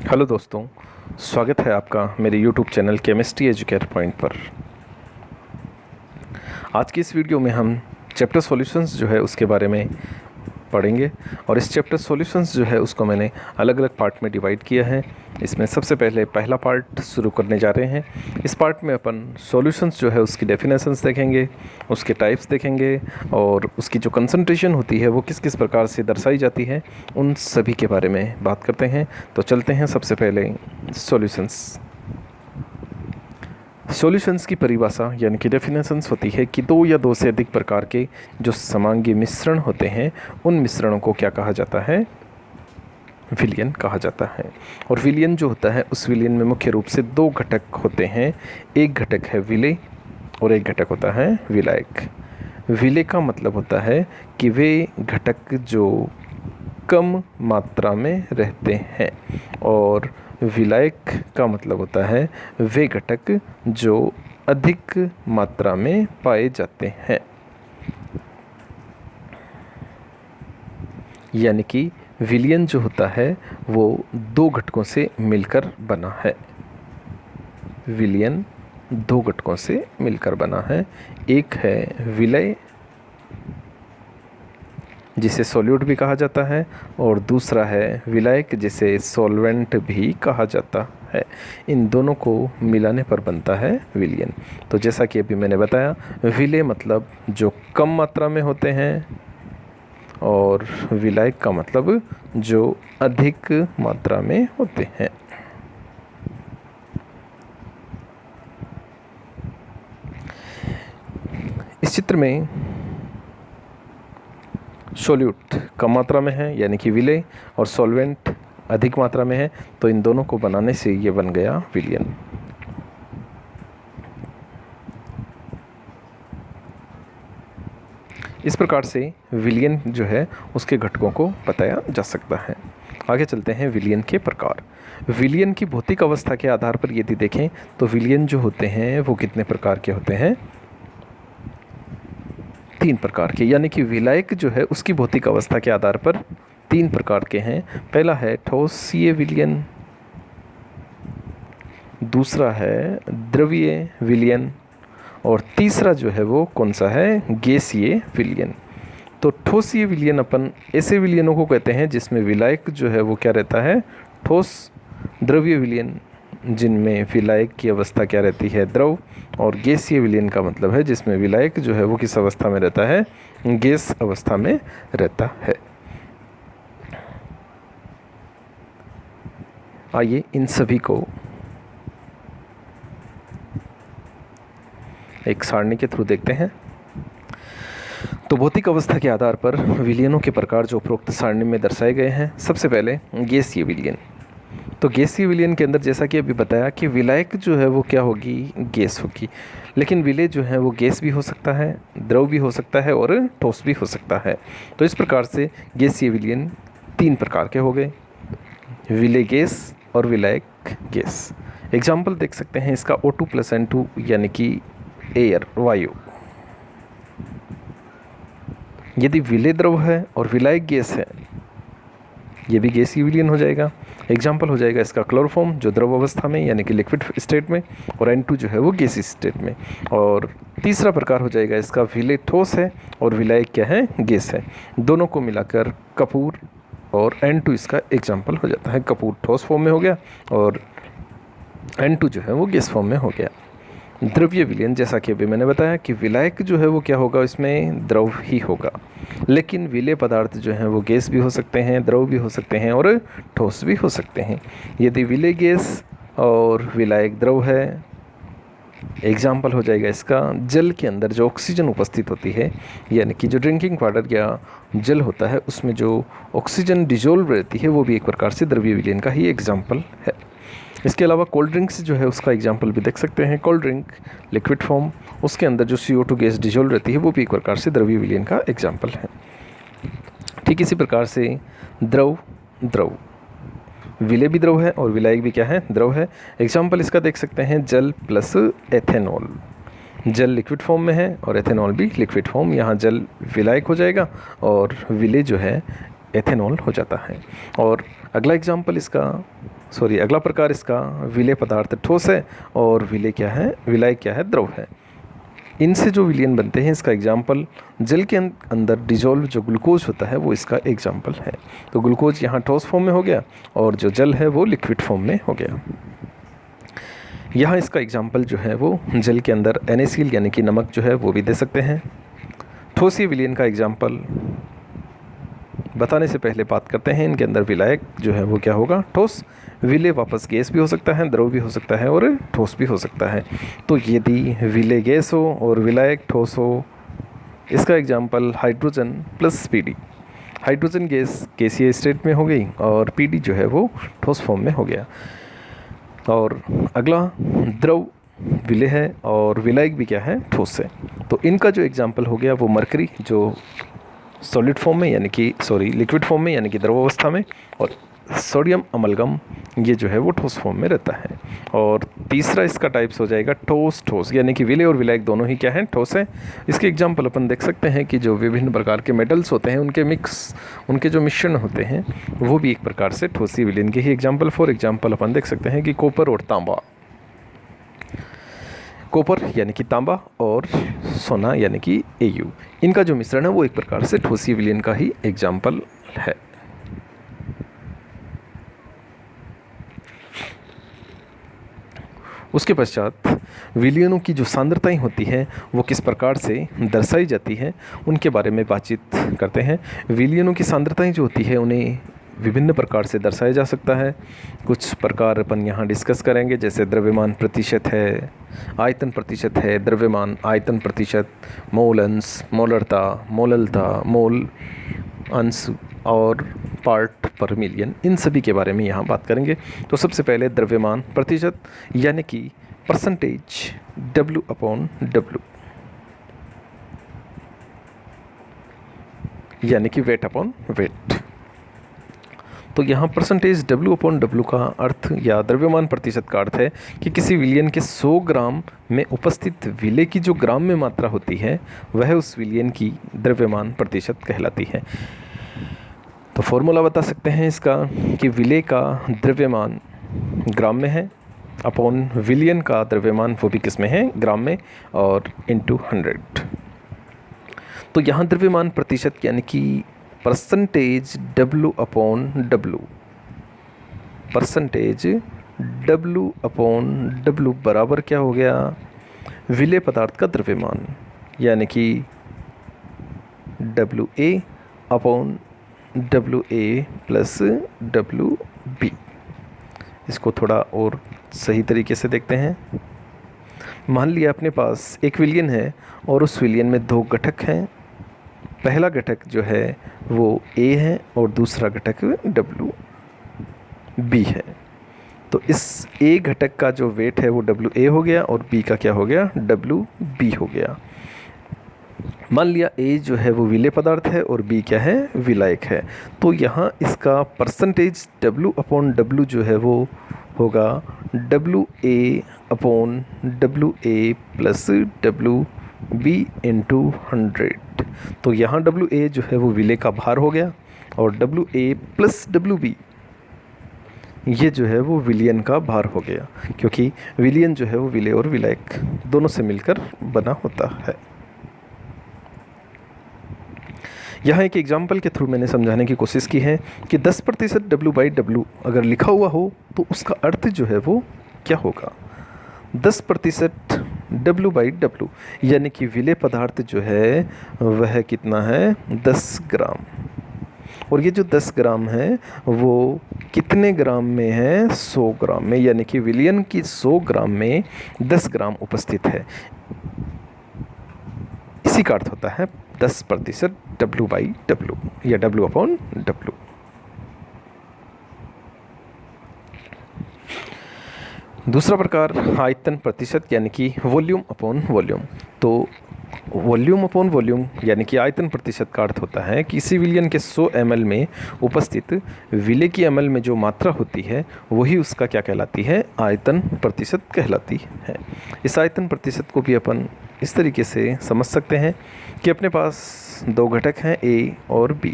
Hello दोस्तों, स्वागत है आपका मेरे YouTube channel chemistry educator point पर। आज की इस वीडियो में हम चैप्टर सॉल्यूशंस जो है उसके बारे में पढ़ेंगे। और इस चैप्टर सॉल्यूशंस जो है उसको मैंने अलग अलग पार्ट में डिवाइड किया है। इसमें सबसे पहले पहला पार्ट शुरू करने जा रहे हैं। इस पार्ट में अपन सॉल्यूशंस जो है उसकी डेफिनेशंस देखेंगे, उसके टाइप्स देखेंगे और उसकी जो कंसंट्रेशन होती है वो किस किस प्रकार से दर्शाई जाती है, उन सभी के बारे में बात करते हैं। तो चलते हैं सबसे पहले सॉल्यूशंस। सॉल्यूशंस की परिभाषा यानी कि डेफिनेशंस होती है कि दो या दो से अधिक प्रकार के जो समांगी मिश्रण होते हैं उन मिश्रणों को क्या कहा जाता है, विलयन कहा जाता है। और विलयन जो होता है उस विलयन में मुख्य रूप से दो घटक होते हैं। एक घटक है विलेय और एक घटक होता है विलायक। विलेय का मतलब होता है कि वे घटक जो कम मात्रा में रहते हैं, और विलायक का मतलब होता है वे घटक जो अधिक मात्रा में पाए जाते हैं। यानी कि विलयन जो होता है वो दो घटकों से मिलकर बना है। विलयन दो घटकों से मिलकर बना है। एक है विलेय जिसे सॉल्यूट भी कहा जाता है, और दूसरा है विलायक जिसे सॉल्वेंट भी कहा जाता है। इन दोनों को मिलाने पर बनता है विलयन। तो जैसा कि अभी मैंने बताया, विलेय मतलब जो कम मात्रा में होते हैं और विलायक का मतलब जो अधिक मात्रा में होते हैं। इस चित्र में सॉल्यूट कम मात्रा में है यानी कि विलेय, और सॉल्वेंट अधिक मात्रा में है, तो इन दोनों को बनाने से ये बन गया विलयन। इस प्रकार से विलयन जो है उसके घटकों को बताया जा सकता है। आगे चलते हैं विलयन के प्रकार। विलयन की भौतिक अवस्था के आधार पर यदि देखें तो विलयन जो होते हैं वो कितने प्रकार के होते हैं, तीन प्रकार के। यानी कि विलायक जो है उसकी भौतिक अवस्था के आधार पर तीन प्रकार के हैं। पहला है ठोसीय विलयन, दूसरा है द्रवीय विलयन, और तीसरा जो है वो कौन सा है, गैसीय विलयन। तो ठोसीय विलयन अपन ऐसे विलयनों को कहते हैं जिसमें विलायक जो है वो क्या रहता है, ठोस। द्रवीय विलयन जिनमें विलायक की अवस्था क्या रहती है, द्रव। और गैसीय विलयन का मतलब है जिसमें विलायक जो है वो किस अवस्था में रहता है, गैस अवस्था में रहता है। आइए इन सभी को एक सारणी के थ्रू देखते हैं। तो भौतिक अवस्था के आधार पर विलयनों के प्रकार जो उपरोक्त सारणी में दर्शाए गए हैं। सबसे पहले गैसीय विलयन। तो गैसीय विलयन के अंदर जैसा कि अभी बताया कि विलायक जो है वो क्या होगी, गैस होगी। लेकिन विलेय जो है वो गैस भी हो सकता है, द्रव भी हो सकता है और ठोस भी हो सकता है। तो इस प्रकार से गैसीय विलयन तीन प्रकार के हो गए, विलेय गैस और विलायक गैस। एग्जाम्पल देख सकते हैं इसका O2+N2 यानी कि एयर, वायु। यदि विलेय द्रव है और विलायक गैस है, ये भी गैसीय विलयन हो जाएगा। एग्जाम्पल हो जाएगा इसका क्लोरोफॉर्म जो द्रव अवस्था में यानी कि लिक्विड स्टेट में, और N2 जो है वो गैसीय स्टेट में। और तीसरा प्रकार हो जाएगा इसका विलेय ठोस है और विलायक क्या है, गैस है। दोनों को मिलाकर कपूर और N2 इसका एग्जाम्पल हो जाता है। कपूर ठोस फॉर्म में हो गया और N2 जो है वो गैस फॉर्म में हो गया। द्रव्य विलयन, जैसा कि अभी मैंने बताया कि विलायक जो है वो क्या होगा, इसमें द्रव ही होगा। लेकिन विलेय पदार्थ जो हैं वो गैस भी हो सकते हैं, द्रव भी हो सकते हैं और ठोस भी हो सकते हैं। यदि विलेय गैस और विलायक द्रव है, एग्जाम्पल हो जाएगा इसका जल के अंदर जो ऑक्सीजन उपस्थित होती है, यानी कि जो ड्रिंकिंग वाटर या जल होता है उसमें जो ऑक्सीजन डिजोल्व रहती है वो भी एक प्रकार से द्रव्य विलयन का ही एग्जाम्पल है। इसके अलावा कोल्ड ड्रिंक्स जो है उसका एग्जाम्पल भी देख सकते हैं। कोल्ड ड्रिंक लिक्विड फॉर्म, उसके अंदर जो CO2 गैस डिजोल्व रहती है वो भी एक प्रकार से द्रव्य विलयन का एग्जाम्पल है। ठीक इसी प्रकार से द्रव, विलेय भी द्रव है और विलायक भी क्या है, द्रव है। एग्जाम्पल इसका देख सकते हैं जल प्लस एथेनॉल। जल लिक्विड फॉर्म में है और एथेनॉल भी लिक्विड फॉर्म। यहाँ जल विलायक हो जाएगा और विलेय जो है एथेनॉल हो जाता है। और अगला प्रकार इसका विलेय पदार्थ ठोस है और विलेय क्या है द्रव है। इनसे जो विलयन बनते हैं इसका एग्जाम्पल जल के अंदर डिजोल्व जो ग्लूकोज होता है वो इसका एग्जाम्पल है। तो ग्लूकोज यहाँ ठोस फॉर्म में हो गया और जो जल है वो लिक्विड फॉर्म में हो गया। यहाँ इसका एग्जाम्पल जो है वो जल के अंदर NaCl यानी कि नमक जो है वो भी दे सकते हैं। ठोसीय विलयन का एग्जाम्पल बताने से पहले बात करते हैं इनके अंदर विलायक जो है वो क्या होगा, ठोस। विलेय वापस गैस भी हो सकता है, द्रव भी हो सकता है और ठोस भी हो सकता है। तो यदि विलेय गैस हो और विलायक ठोस हो, इसका example hydrogen plus PD। Hydrogen gas गैसीय स्टेट में हो गई और PD जो है वो ठोस फॉर्म में हो गया। और अगला द्रव विलेय है और विलायक भी क्या है, ठोस है। तो इनका जो एग्जाम्पल हो गया वो मरकरी जो सॉलिड फॉर्म में लिक्विड फॉर्म में यानी कि द्रव अवस्था में, और सोडियम अमलगम ये जो है वो ठोस फॉर्म में रहता है। और तीसरा इसका टाइप्स हो जाएगा ठोस यानी कि विलेय और विलायक दोनों ही क्या हैं, ठोस हैं। इसके एग्जाम्पल अपन देख सकते हैं कि जो विभिन्न प्रकार के मेटल्स होते हैं उनके जो मिश्रण होते हैं वो भी एक प्रकार से ठोसीय विलयन के ही एग्जाम्पल। फॉर एग्जाम्पल अपन देख सकते हैं कि कॉपर और तांबा, कॉपर यानी कि तांबा और सोना यानी कि Au, इनका जो मिश्रण है वो एक प्रकार से ठोसीय विलयन का ही एग्जाम्पल है। उसके पश्चात विलयनों की जो सांद्रताएं होती हैं वो किस प्रकार से दर्शाई जाती हैं उनके बारे में बातचीत करते हैं। विलयनों की सांद्रताएं जो होती है उन्हें विभिन्न प्रकार से दर्शाया जा सकता है। कुछ प्रकार अपन यहाँ डिस्कस करेंगे, जैसे द्रव्यमान प्रतिशत है, आयतन प्रतिशत है, द्रव्यमान आयतन प्रतिशत, मोल अंश, मोलरता, मोललता, मोल अंश और पार्ट पर मिलियन, इन सभी के बारे में यहाँ बात करेंगे। तो सबसे पहले द्रव्यमान प्रतिशत यानी कि परसेंटेज W/W यानी कि वेट अपॉन वेट। तो यहाँ परसेंटेज W/W का अर्थ या द्रव्यमान प्रतिशत का अर्थ है कि किसी विलयन के 100 ग्राम में उपस्थित विलेय की जो ग्राम में मात्रा होती है वह उस विलयन की द्रव्यमान प्रतिशत कहलाती है। तो फॉर्मूला बता सकते हैं इसका कि विलेय का द्रव्यमान ग्राम में है अपॉन विलयन का द्रव्यमान वो भी किस में है, ग्राम में, और इंटू 100। तो यहाँ द्रव्यमान प्रतिशत यानी कि परसेंटेज W/W, परसेंटेज W/W बराबर क्या हो गया, विलेय पदार्थ का द्रव्यमान यानी कि WA/WA प्लस WB। इसको थोड़ा और सही तरीके से देखते हैं। मान लिया अपने पास एक विलयन है और उस विलयन में 2 घटक हैं। पहला घटक जो है वो A है और दूसरा घटक WB है। तो इस A घटक का जो वेट है वो WA हो गया और B का क्या हो गया, WB हो गया। मान लिया A जो है वो विलेय पदार्थ है और B क्या है, विलायक है। तो यहाँ इसका परसेंटेज W/W जो है वो होगा WA/WA प्लस WB इंटू 100। तो यहाँ WA जो है वो विलेय का भार हो गया और WA प्लस WB ये जो है वो विलयन का भार हो गया, क्योंकि विलयन जो है वो विलेय और विलायक दोनों से मिलकर बना होता है। यहाँ एक एग्जाम्पल के थ्रू मैंने समझाने की कोशिश की है कि 10% W/W अगर लिखा हुआ हो तो उसका अर्थ जो है वो क्या होगा, 10% W/W यानी कि विलेय पदार्थ जो है वह कितना है, 10 ग्राम। और ये जो 10 ग्राम है वो कितने ग्राम में है, 100 ग्राम में, यानी कि विलयन की 100 ग्राम में 10 ग्राम उपस्थित है। इसी का अर्थ होता है 10% W/W या W/W। दूसरा प्रकार आयतन प्रतिशत यानी कि वॉल्यूम अपॉन वॉल्यूम। तो वॉल्यूम अपॉन वॉल्यूम यानी कि आयतन प्रतिशत का अर्थ होता है कि इसी विलयन के 100 ml में उपस्थित विलेय की ml में जो मात्रा होती है वही उसका क्या कहलाती है, आयतन प्रतिशत कहलाती है। इस आयतन प्रतिशत को भी अपन इस तरीके से समझ सकते हैं कि अपने पास 2 घटक हैं A और B।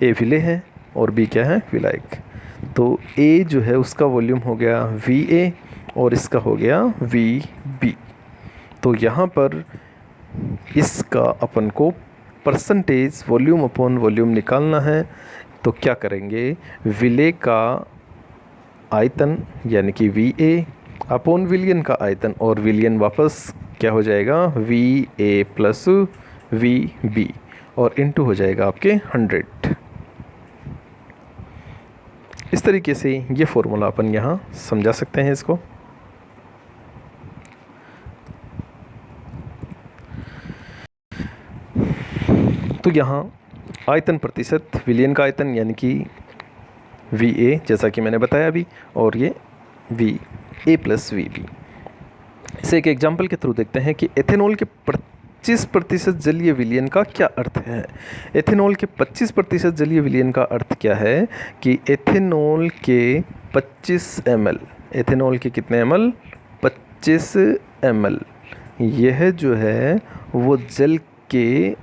A विलेय है और बी क्या है, विलायक। तो ए जो है उसका वॉल्यूम हो गया VA और इसका हो गया VB। तो यहाँ पर इसका अपन को परसेंटेज वॉल्यूम अपॉन वॉल्यूम निकालना है। तो क्या करेंगे, विलेय का आयतन यानी कि VA अपॉन विलियन का आयतन, और विलियन वापस क्या हो जाएगा, VA प्लस VB और इनटू हो जाएगा आपके 100। इस तरीके से ये फॉर्मूला अपन यहाँ समझा सकते हैं इसको। तो यहाँ आयतन प्रतिशत विलियन का आयतन यानी कि VA जैसा कि मैंने बताया अभी, और ये VA प्लस VB। इसे एक एग्जाम्पल के थ्रू देखते हैं कि एथेनॉल के 25% जलीय विलयन का क्या अर्थ है। एथेनॉल के 25% जलीय विलयन का अर्थ क्या है कि एथेनॉल के 25 ml, एथेनॉल के कितने ml, 25 ml, यह जो है वो जल के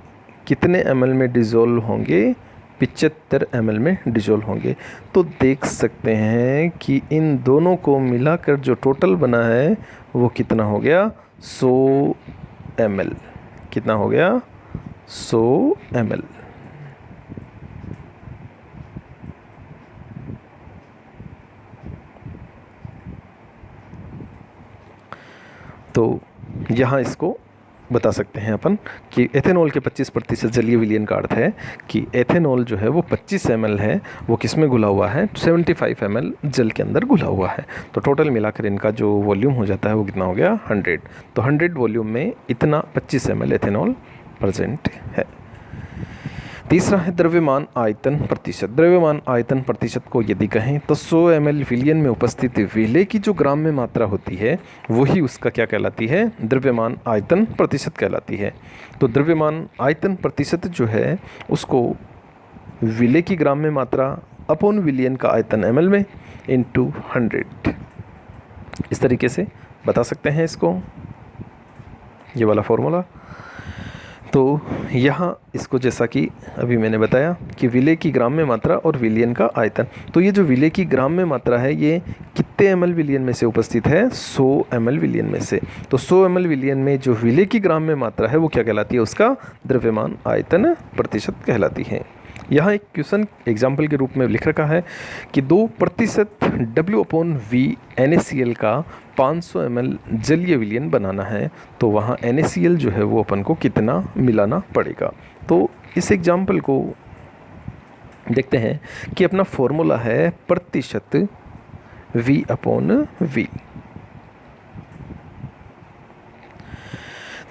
कितने ml में डिज़ोल्व होंगे, 75 ml में डिज़ोल्व होंगे। तो देख सकते हैं कि इन दोनों को मिलाकर जो टोटल बना है वो कितना हो गया, 100 ml। कितना हो गया, 100 ml। तो यहाँ इसको बता सकते हैं अपन कि एथेनॉल के 25% जलीय विलयन का अर्थ है कि एथेनॉल जो है वो 25 ml है, वो किस में घुला हुआ है, 75 ml जल के अंदर घुला हुआ है। तो टोटल मिलाकर इनका जो वॉल्यूम हो जाता है वो कितना हो गया, 100। तो 100 वॉल्यूम में इतना 25 ml एथेनॉल प्रेजेंट है। तीसरा है द्रव्यमान आयतन प्रतिशत। द्रव्यमान आयतन प्रतिशत को यदि कहें तो 100 ml विलयन में उपस्थित विलेय की जो ग्राम में मात्रा होती है वही उसका क्या कहलाती है, द्रव्यमान आयतन प्रतिशत कहलाती है। तो द्रव्यमान आयतन प्रतिशत जो है उसको विलेय की ग्राम में मात्रा अपॉन विलयन का आयतन ml में इंटू 100, इस तरीके से बता सकते हैं इसको, ये वाला फॉर्मूला। तो यहाँ इसको जैसा कि अभी मैंने बताया कि विलेय की ग्राम में मात्रा और विलयन का आयतन, तो ये जो विलेय की ग्राम में मात्रा है ये कितने ml विलयन में से उपस्थित है, 100 ml विलयन में से। तो 100 ml विलयन में जो विलेय की ग्राम में मात्रा है वो क्या कहलाती है, उसका द्रव्यमान आयतन प्रतिशत कहलाती है। यहाँ एक क्वेश्चन एग्जाम्पल के रूप में लिख रखा है कि 2% W/V NaCl का 500 ml जलीय विलयन बनाना है, तो वहाँ NaCl जो है वो अपन को कितना मिलाना पड़ेगा। तो इस एग्जाम्पल को देखते हैं कि अपना फॉर्मूला है प्रतिशत V/V।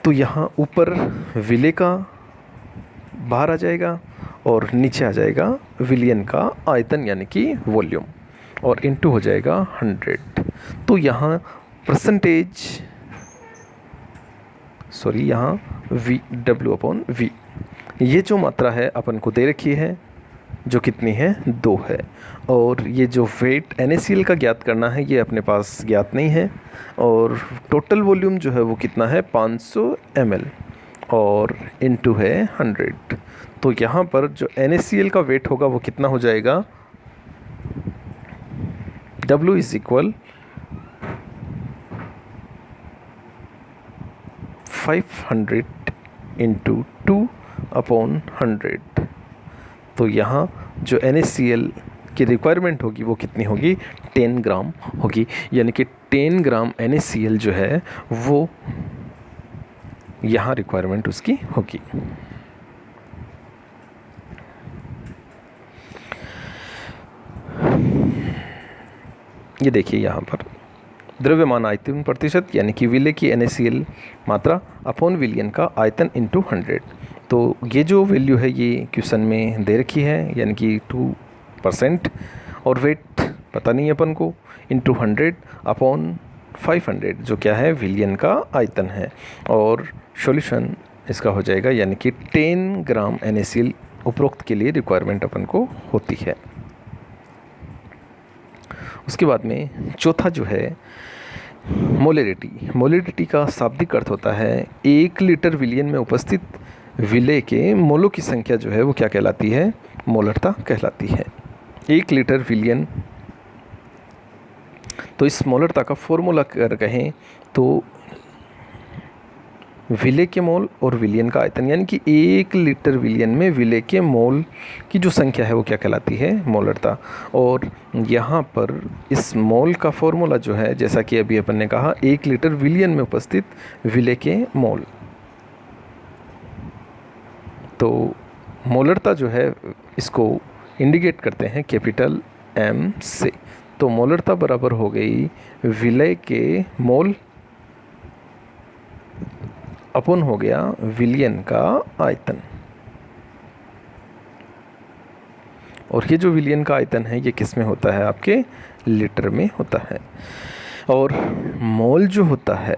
तो यहाँ ऊपर विलेय का बाहर आ जाएगा और नीचे आ जाएगा विलयन का आयतन यानी कि वॉल्यूम, और इनटू हो जाएगा 100। तो यहाँ परसेंटेज, सॉरी यहाँ W/V, ये जो मात्रा है अपन को दे रखी है जो कितनी है, 2 है। और ये जो वेट NaCl का ज्ञात करना है ये अपने पास ज्ञात नहीं है। और टोटल वॉल्यूम जो है वो कितना है, 500 ml और इनटू है 100। तो यहाँ पर जो NaCl का वेट होगा वो कितना हो जाएगा, W इज इक्वल 500 इंटू 2/100। तो यहाँ जो NaCl की रिक्वायरमेंट होगी वो कितनी होगी, 10 ग्राम होगी। यानी कि 10 ग्राम NaCl जो है वो यहाँ रिक्वायरमेंट उसकी होगी। ये देखिए यहाँ पर द्रव्यमान आयतन प्रतिशत यानी कि विलेय की NaCl मात्रा अपॉन विलयन का आयतन इंटू 100। तो ये जो वैल्यू है ये क्वेश्चन में दे रखी है यानी कि 2%, और वेट पता नहीं अपन को, इंटू 100 अपॉन 500 जो क्या है विलयन का आयतन है, और सॉल्यूशन इसका हो जाएगा यानी कि 10 ग्राम NaCl उपरोक्त के लिए रिक्वायरमेंट अपन को होती है। उसके बाद में चौथा जो है मोलरिटी। मोलरिटी का शाब्दिक अर्थ होता है 1 लीटर विलयन में उपस्थित विलेय के मोलों की संख्या जो है वो क्या कहलाती है, मोलरता कहलाती है। 1 लीटर विलियन, तो इस मोलरता का फॉर्मूला अगर कहें तो विले के मोल और विलियन का आयतन, यानी कि 1 लीटर विलियन में विले के मोल की जो संख्या है वो क्या कहलाती है, मोलरता। और यहाँ पर इस मोल का फॉर्मूला जो है, जैसा कि अभी अपन ने कहा, 1 लीटर विलियन में उपस्थित विले के मोल। तो मोलरता जो है इसको इंडिकेट करते हैं कैपिटल M से। तो मोलरता बराबर हो गई विलय के मोल अपन हो गया विलियन का आयतन। और ये जो विलियन का आयतन है ये किस में होता है, आपके लीटर में होता है। और मोल जो होता है,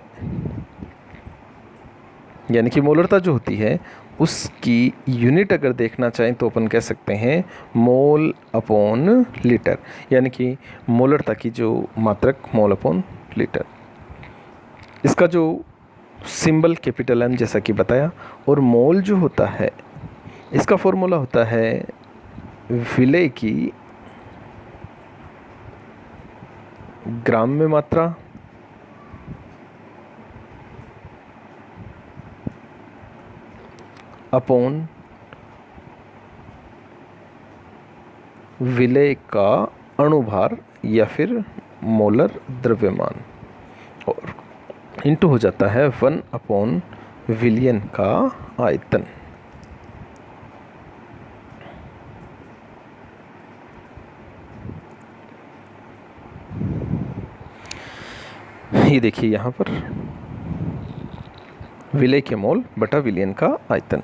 यानी कि मोलरता जो होती है उसकी यूनिट अगर देखना चाहें तो अपन कह सकते हैं मोल अपॉन लीटर, यानी कि मोलरता की जो मात्रक मोल अपॉन लीटर। इसका जो सिंबल कैपिटल M जैसा कि बताया। और मोल जो होता है इसका फॉर्मूला होता है विलय की ग्राम में मात्रा अपॉन विलय का अणुभार या फिर मोलर द्रव्यमान, और इंटू हो जाता है 1 अपॉन विलियन का आयतन। ये देखिए यहाँ पर विलय के मोल बटा विलियन का आयतन।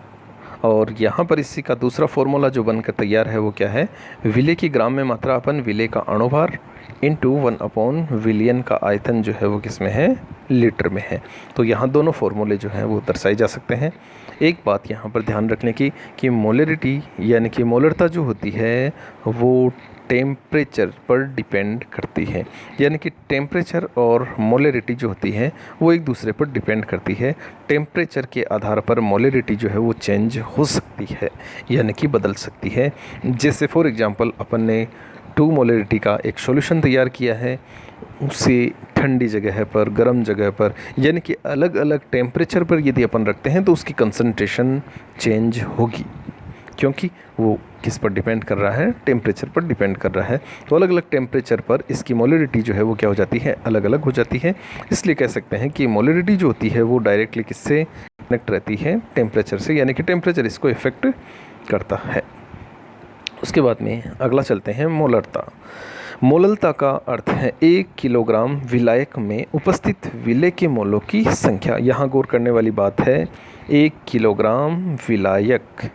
और यहाँ पर इसी का दूसरा फॉर्मूला जो बनकर तैयार है वो क्या है, विलय की ग्राम में मात्रा अपन विलय का अणुभार इंटू 1 अपॉन विलियन का आयतन जो है वो किस में है, लीटर में है। तो यहाँ दोनों फॉर्मूले जो हैं वो दर्शाए जा सकते हैं। एक बात यहाँ पर ध्यान रखने की कि मोलरिटी यानी कि मोलरता जो होती है वो टेम्परेचर पर डिपेंड करती है, यानी कि टेम्परेचर और मोलरिटी जो होती है वो एक दूसरे पर डिपेंड करती है। टेम्परेचर के आधार पर मोलरिटी जो है वो चेंज हो सकती है, यानी कि बदल सकती है। जैसे फॉर एग्जांपल अपन ने 2 मोलरिटी का एक सॉल्यूशन तैयार किया है, उसे ठंडी जगह पर, गर्म जगह पर, यानी कि अलग अलग टेम्परेचर पर यदि अपन रखते हैं तो उसकी कंसंट्रेशन चेंज होगी, क्योंकि वो किस पर डिपेंड कर रहा है, टेम्परेचर पर डिपेंड कर रहा है। तो अलग अलग टेम्परेचर पर इसकी मोलरिटी जो है वो क्या हो जाती है, अलग अलग हो जाती है। इसलिए कह सकते हैं कि मोलरिटी जो होती है वो डायरेक्टली किससे कनेक्ट रहती है, टेम्परेचर से, यानी कि टेम्परेचर इसको इफेक्ट करता है। उसके बाद में अगला चलते हैं मोलरता। मोलरता का अर्थ है 1 किलोग्राम विलायक में उपस्थित विलय के मोलों की संख्या। यहाँ गौर करने वाली बात है 1 किलोग्राम विलायक,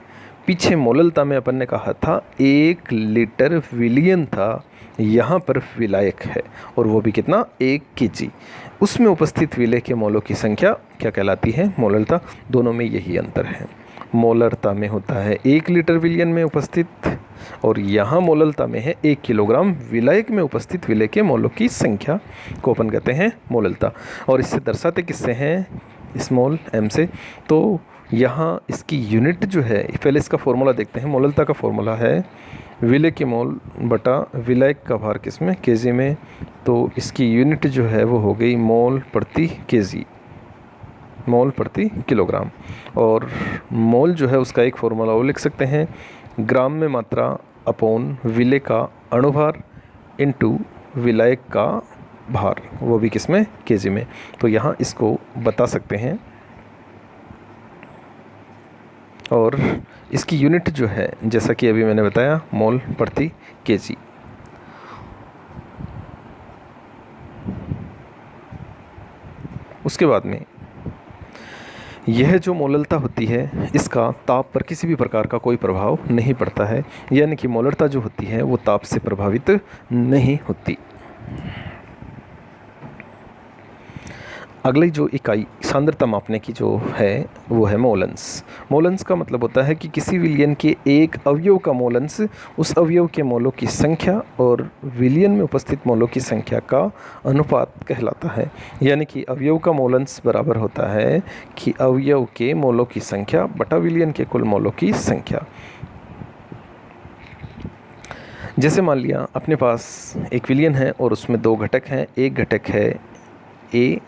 पीछे मोलरता में अपन ने कहा था 1 लीटर विलियन था, यहाँ पर विलायक है और वो भी कितना, 1 kg। उसमें उपस्थित विलय के मोलों की संख्या क्या कहलाती है, मोलरता। दोनों में यही अंतर है, मोलरता में होता है 1 लीटर विलियन में उपस्थित, और यहाँ मोलरता में है 1 किलोग्राम विलायक में उपस्थित विलय के मोलों की संख्या को अपन कहते हैं मोलरता। और इससे दर्शाते किससे हैं, स्मॉल m से। तो यहाँ इसकी यूनिट जो है, पहले इसका फॉर्मूला देखते हैं। मोलरता का फॉर्मूला है विलय के मोल बटा विलायक का भार किसमें, केजी में। तो इसकी यूनिट जो है वो हो गई मोल प्रति केजी, मोल प्रति किलोग्राम। और मोल जो है उसका एक फॉर्मूला वो लिख सकते हैं, ग्राम में मात्रा अपॉन विलय का अणुभार इंटू विलायक का भार, वो भी किसमें, केजी में। तो यहाँ इसको बता सकते हैं। और इसकी यूनिट जो है जैसा कि अभी मैंने बताया, मोल प्रति केजी। उसके बाद में यह जो मोलरता होती है इसका ताप पर किसी भी प्रकार का कोई प्रभाव नहीं पड़ता है, यानी कि मोलरता जो होती है वो ताप से प्रभावित नहीं होती। अगली जो इकाई सांद्रता मापने की जो है वो है मोलंस। मोलंस का मतलब होता है कि किसी विलियन के एक अवयव का मोलंस उस अवयव के मोलों की संख्या और विलियन में उपस्थित मोलों की संख्या का अनुपात कहलाता है। यानी कि अवयव का मोलंस बराबर होता है कि अवयव के मोलों की संख्या बटा विलियन के कुल मोलों की संख्या। जैसे मान लिया अपने पास एक विलियन है और उसमें दो घटक हैं, एक घटक है ए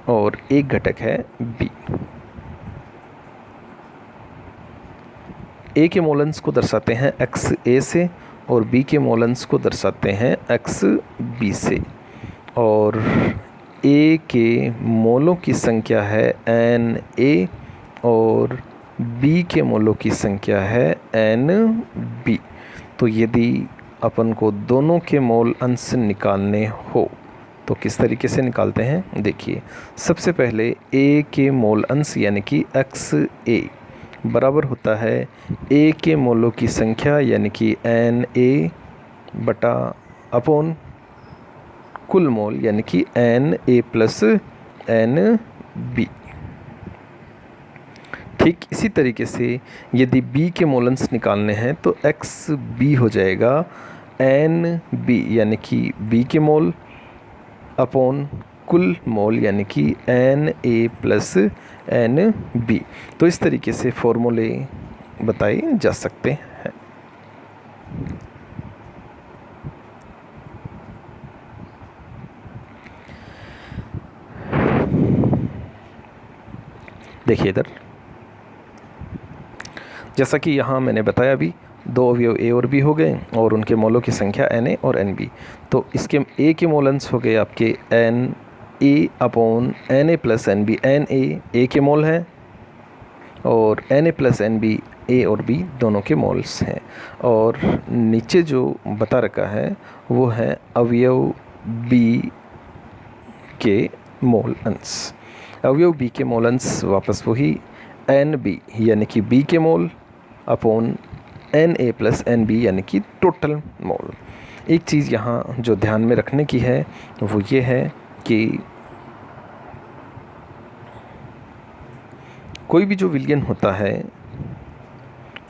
और एक घटक है बी। ए के मोलन्स को दर्शाते हैं एक्स ए से और बी के मोलन्स को दर्शाते हैं एक्स बी से, और ए के मोलों की संख्या है एन ए और बी के मोलों की संख्या है एन बी। तो यदि अपन को दोनों के मोल अंश निकालने हो तो किस तरीके से निकालते हैं, देखिए। सबसे पहले ए के मोल अंश यानी कि एक्स ए बराबर होता है ए के मोलों की संख्या यानी कि एन ए बटा अपॉन कुल मोल यानी कि N A plus N B. ठीक इसी तरीके से यदि बी के मोलन्स निकालने हैं तो एक्स बी हो जाएगा एन बी यानी कि बी के मोल अपॉन कुल मोल यानी कि N A plus N B. तो इस तरीके से फॉर्मूले बताए जा सकते हैं। देखिए इधर, जैसा कि यहाँ मैंने बताया भी, दो अवयव ए और बी हो गए और उनके मोलों की संख्या एन ए और एन बी। तो इसके ए के मोलन्स हो गए आपके N A upon N A plus N B. N A के मोल हैं और N A plus N B A और बी दोनों के मोल्स हैं। और नीचे जो बता रखा है वो है अवयव बी के मोल अंश। अवयव बी के मोल अंश वापस वही एन बी यानी कि बी के मोल upon N A plus N B यानी कि टोटल मोल। एक चीज़ यहाँ जो ध्यान में रखने की है वो ये है कि कोई भी जो विलयन होता है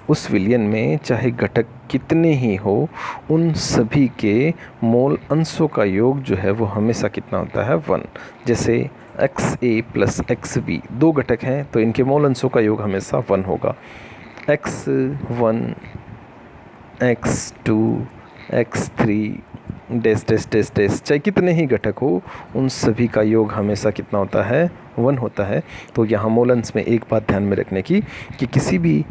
उस विलयन में चाहे घटक कितने ही हो, उन सभी के मोल अंशों का योग जो है वो हमेशा कितना होता है, 1। जैसे एक्स ए प्लस एक्स बी दो घटक हैं तो इनके मोल अंशों का योग हमेशा 1 होगा। x1 x2 x3 dash dash dash dash चाहे कितने ही घटक हो उन सभी का योग हमेशा कितना होता है, 1 होता है। तो यहाँ मोल अंश में एक बात ध्यान में रखने की कि किसी भी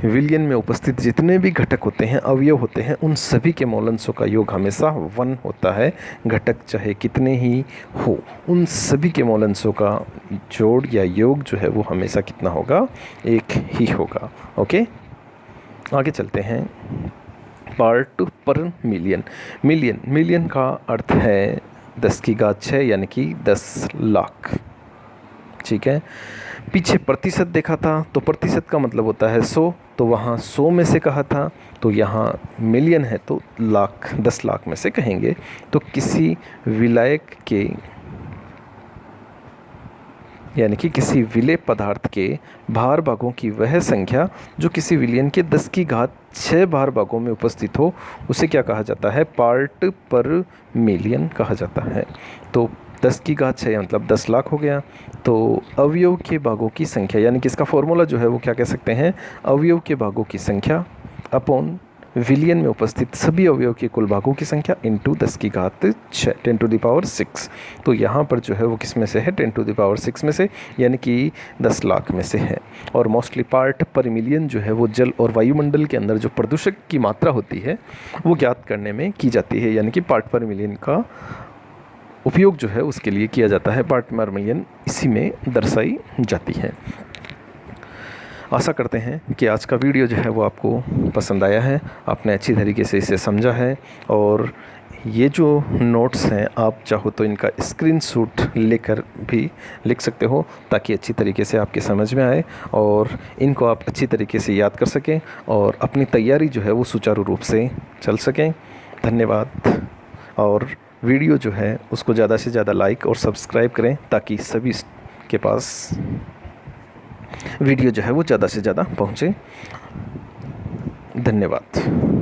विलयन में उपस्थित जितने भी घटक होते हैं, अवयव होते हैं, उन सभी के मोल अंशों का योग हमेशा 1 होता है। घटक चाहे कितने ही हो, उन सभी के मोल अंशों का जोड़ या योग जो है वो हमेशा कितना होगा, 1 ही होगा। ओके, आगे चलते हैं। पार्ट पर मिलियन। मिलियन का अर्थ है 10 की घात 6 यानी कि 10 लाख। ठीक है, पीछे प्रतिशत देखा था तो प्रतिशत का मतलब होता है 100, तो वहाँ 100 में से कहा था, तो यहाँ मिलियन है तो लाख, 10 लाख में से कहेंगे। तो किसी विलायक के यानी कि किसी विलेय पदार्थ के भार भागों की वह संख्या जो किसी विलयन के 10 की घात 6 भार भागों में उपस्थित हो, उसे क्या कहा जाता है, पार्ट पर मिलियन कहा जाता है। तो 10 की घात 6 मतलब 10 लाख हो गया। तो अवयव के भागों की संख्या यानी कि इसका फॉर्मूला जो है वो क्या कह सकते हैं, अवयव के भागों की संख्या अपॉन विलयन में उपस्थित सभी अवयव के कुल भागों की संख्या इंटू 10 की घात 6 10 टू द पावर 6। तो यहाँ पर जो है वो किस में से है, 10 टू द पावर 6 में से, यानी कि 10 लाख में से है। और मोस्टली पार्ट पर मिलियन जो है वो जल और वायुमंडल के अंदर जो प्रदूषक की मात्रा होती है वो ज्ञात करने में की जाती है, यानी कि पार्ट पर मिलियन का उपयोग जो है उसके लिए किया जाता है। पार्ट पर मिलियन इसी में दर्शाई जाती है। आशा करते हैं कि आज का वीडियो जो है वो आपको पसंद आया है, आपने अच्छी तरीके से इसे समझा है। और ये जो नोट्स हैं आप चाहो तो इनका स्क्रीनशॉट लेकर भी लिख सकते हो ताकि अच्छी तरीके से आपके समझ में आए और इनको आप अच्छी तरीके से याद कर सकें और अपनी तैयारी जो है वो सुचारू रूप से चल सकें। धन्यवाद। और वीडियो जो है उसको ज़्यादा से ज़्यादा लाइक और सब्सक्राइब करें ताकि सभी के पास वीडियो जो है वो ज़्यादा से ज़्यादा पहुँचे। धन्यवाद।